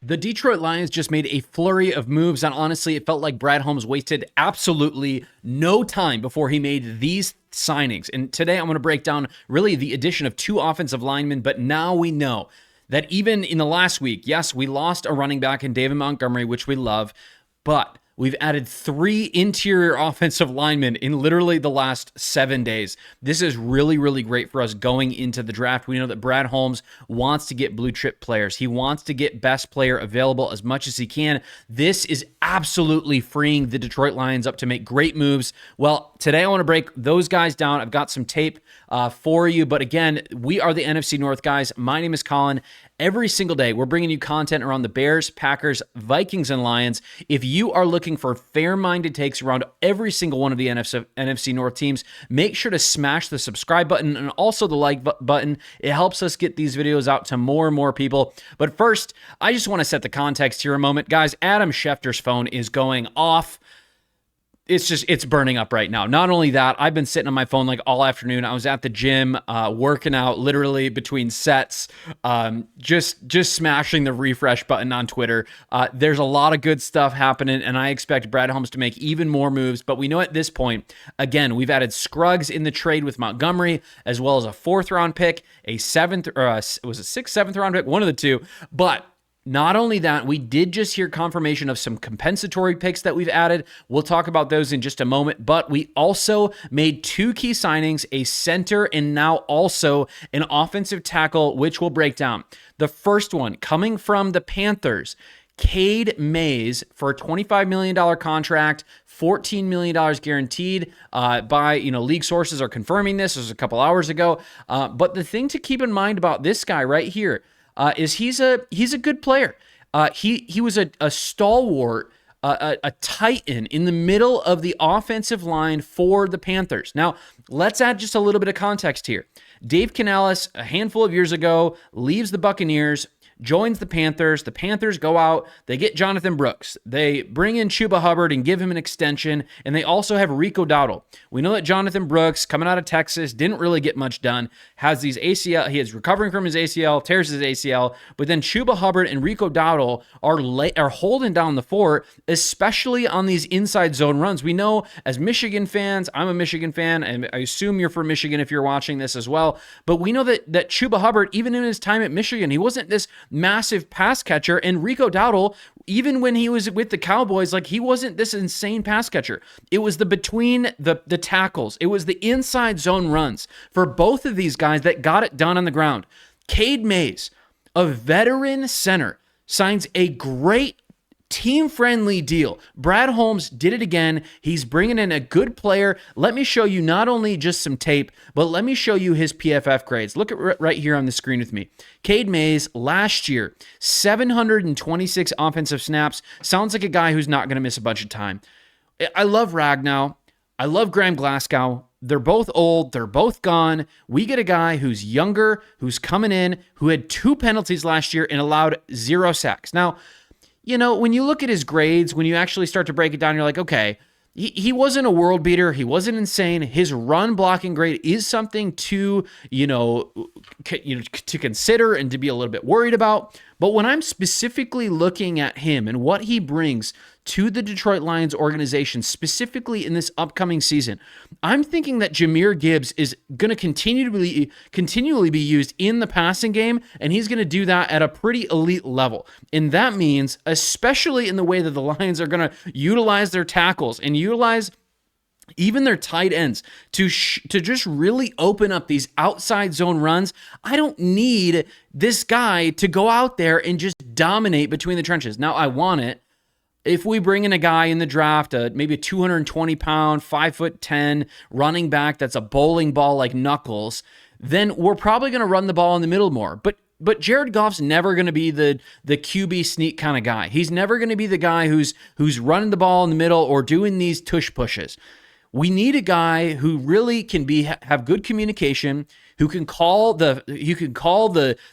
The Detroit Lions just made a flurry of moves, and honestly, it felt like Brad Holmes wasted absolutely no time before he made these signings. And today I'm going to break down really the addition of 2 offensive linemen, but now we know that even in the last week, yes, we lost a running back in David Montgomery, which we love, but we've added 3 interior offensive linemen in literally the last 7 days. This is really, really great for us going into the draft. We know that Brad Holmes wants to get blue chip players. He wants to get best player available as much as he can. This is absolutely freeing the Detroit Lions up to make great moves. Well, today I want to break those guys down. I've got some tape for you. But again, we are the NFC North guys. My name is Colin. Every single day, we're bringing you content around the Bears, Packers, Vikings, and Lions. If you are looking for fair-minded takes around every single one of the NFC North teams, make sure to smash the subscribe button and also the like button. It helps us get these videos out to more and more people. But first, I just want to set the context here a moment. Guys, Adam Schefter's phone is going off. It's burning up right now. Not only that, I've been sitting on my phone like all afternoon. I was at the gym, working out literally between sets, just smashing the refresh button on Twitter. There's a lot of good stuff happening, and I expect Brad Holmes to make even more moves. But we know at this point, again, we've added Scruggs in the trade with Montgomery, as well as a 4th-round pick, a 7th, or was it 6th, 7th-round pick, one of the two. But not only that, we did just hear confirmation of some compensatory picks that we've added. We'll talk about those in just a moment, but we also made 2 key signings, a center and now also an offensive tackle, which we'll break down. The first one coming from the Panthers, Cade Mays for a $25 million contract, $14 million guaranteed by, league sources are confirming this. This was a couple hours ago. But the thing to keep in mind about this guy right here, is he's a good player. He was a stalwart, a titan in the middle of the offensive line for the Panthers. Now, let's add just a little bit of context here. Dave Canales, a handful of years ago, leaves the Buccaneers, joins the Panthers. The Panthers go out. They get Jonathan Brooks. They bring in Chuba Hubbard and give him an extension, and they also have Rico Dowdle. We know that Jonathan Brooks, coming out of Texas, didn't really get much done, has these ACL, he is recovering from his ACL, tears his ACL, but then Chuba Hubbard and Rico Dowdle are holding down the fort, especially on these inside zone runs. We know as Michigan fans, I'm a Michigan fan, and I assume you're from Michigan if you're watching this as well, but we know that Chuba Hubbard, even in his time at Michigan, he wasn't this massive pass catcher, and Rico Dowdle, even when he was with the Cowboys, like he wasn't this insane pass catcher. It was the between the tackles. It was the inside zone runs for both of these guys that got it done on the ground. Cade Mays, a veteran center, signs a great team-friendly deal. Brad Holmes did it again. He's bringing in a good player. Let me show you not only just some tape, but let me show you his PFF grades. Look at right here on the screen with me. Cade Mays, last year, 726 offensive snaps. Sounds like a guy who's not going to miss a bunch of time. I love Ragnow. I love Graham Glasgow. They're both old. They're both gone. We get a guy who's younger, who's coming in, who had 2 penalties last year and allowed 0 sacks. Now, when you look at his grades, when you actually start to break it down, you're like, okay, he wasn't a world beater. He wasn't insane. His run blocking grade is something to, to consider and to be a little bit worried about. But when I'm specifically looking at him and what he brings to the Detroit Lions organization, specifically in this upcoming season, I'm thinking that Jahmyr Gibbs is going to continually be used in the passing game, and he's going to do that at a pretty elite level. And that means, especially in the way that the Lions are going to utilize their tackles and utilize even their tight ends to just really open up these outside zone runs. I don't need this guy to go out there and just dominate between the trenches. Now, I want it. If we bring in a guy in the draft, maybe a 220-pound, 5'10" running back that's a bowling ball like Knuckles, then we're probably going to run the ball in the middle more. But Jared Goff's never going to be the QB sneak kind of guy. He's never going to be the guy who's running the ball in the middle or doing these tush pushes. We need a guy who really can have good communication, who can call the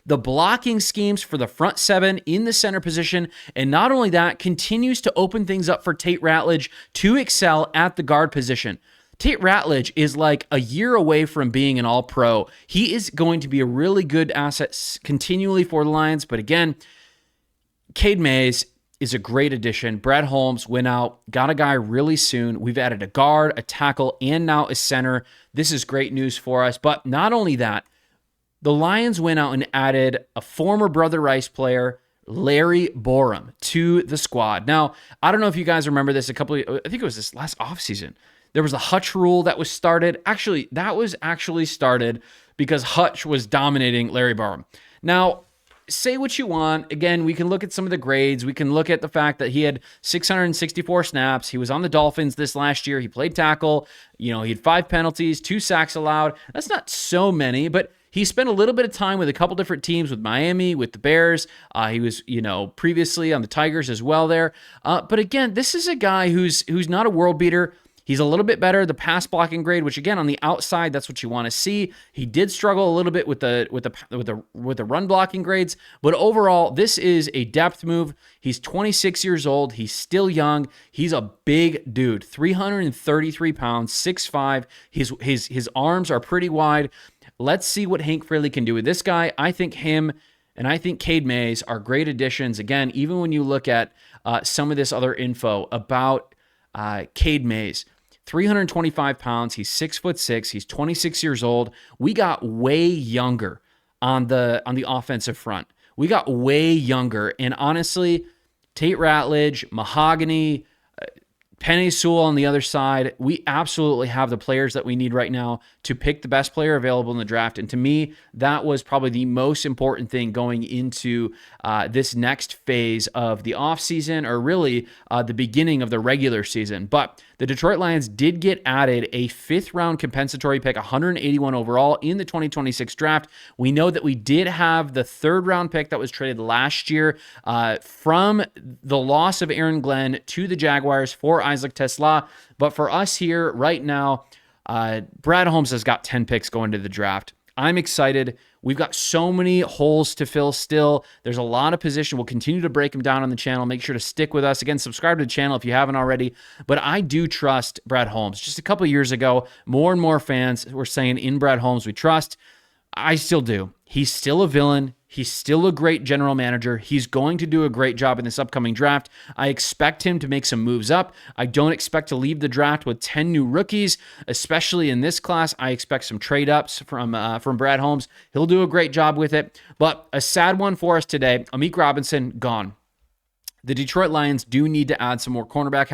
blocking schemes for the front 7 in the center position, and not only that, continues to open things up for Tate Ratledge to excel at the guard position. Tate Ratledge is like a year away from being an all-pro. He is going to be a really good asset continually for the Lions, but again, Cade Mays is a great addition. Brad Holmes went out, got a guy really soon. We've added a guard, a tackle, and now a center. This is great news for us. But not only that, the Lions went out and added a former Brother Rice player, Larry Borom, to the squad. Now, I don't know if you guys remember this I think it was this last offseason. There was a Hutch rule that was started. Actually, that was actually started because Hutch was dominating Larry Borom. Now, say what you want. Again, we can look at some of the grades. We can look at the fact that he had 664 snaps. He was on the Dolphins this last year. He played tackle. He had 5 penalties, 2 sacks allowed. That's not so many, but he spent a little bit of time with a couple different teams, with Miami, with the Bears. He was, previously on the Tigers as well there. But again, this is a guy who's not a world beater. He's a little bit better, the pass blocking grade, which again on the outside, that's what you want to see. He did struggle a little bit with the run blocking grades, but overall, this is a depth move. He's 26 years old. He's still young. He's a big dude, 333 pounds, 6'5". His arms are pretty wide. Let's see what Hank Fraley can do with this guy. I think him and I think Cade Mays are great additions. Again, even when you look at some of this other info about Cade Mays, 325 pounds. He's 6'6". He's 26 years old. We got way younger on the offensive front. We got way younger. And honestly, Tate Ratledge, Mahogany, Penny Sewell on the other side, we absolutely have the players that we need right now to pick the best player available in the draft. And to me, that was probably the most important thing going into this next phase of the offseason, or really the beginning of the regular season. But the Detroit Lions did get added a 5th-round compensatory pick, 181 overall in the 2026 draft. We know that we did have the 3rd-round pick that was traded last year from the loss of Aaron Glenn to the Jaguars for Isaac Tesla. But for us here right now, Brad Holmes has got 10 picks going to the draft. I'm excited. We've got so many holes to fill still. There's a lot of position. We'll continue to break them down on the channel. Make sure to stick with us. Again, subscribe to the channel if you haven't already. But I do trust Brad Holmes. Just a couple of years ago, more and more fans were saying in Brad Holmes we trust. I still do. He's still a villain. He's still a great general manager. He's going to do a great job in this upcoming draft. I expect him to make some moves up. I don't expect to leave the draft with 10 new rookies, especially in this class. I expect some trade ups from Brad Holmes. He'll do a great job with it. But a sad one for us today, Amik Robinson gone. The Detroit Lions do need to add some more cornerback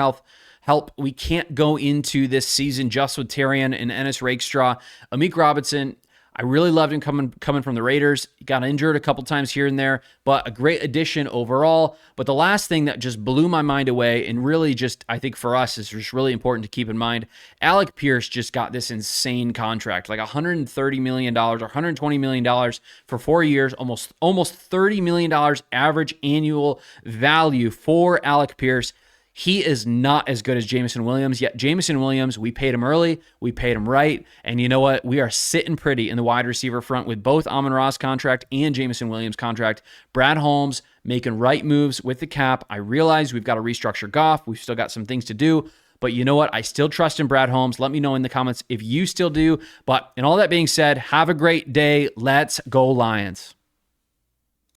help. We can't go into this season just with Terrian and Ennis Rakestraw. Amik Robinson, I really loved him coming from the Raiders. He got injured a couple times here and there, but a great addition overall. But the last thing that just blew my mind away, and really just, I think for us, is just really important to keep in mind, Alec Pierce just got this insane contract, like $130 million or $120 million for 4 years, almost $30 million average annual value for Alec Pierce. He is not as good as Jameson Williams, yet Jameson Williams, we paid him early, we paid him right, and you know what? We are sitting pretty in the wide receiver front with both Amon-Ra's contract and Jameson Williams' contract. Brad Holmes making right moves with the cap. I realize we've got to restructure Goff. We've still got some things to do, but you know what? I still trust in Brad Holmes. Let me know in the comments if you still do. But in all that being said, have a great day. Let's go Lions.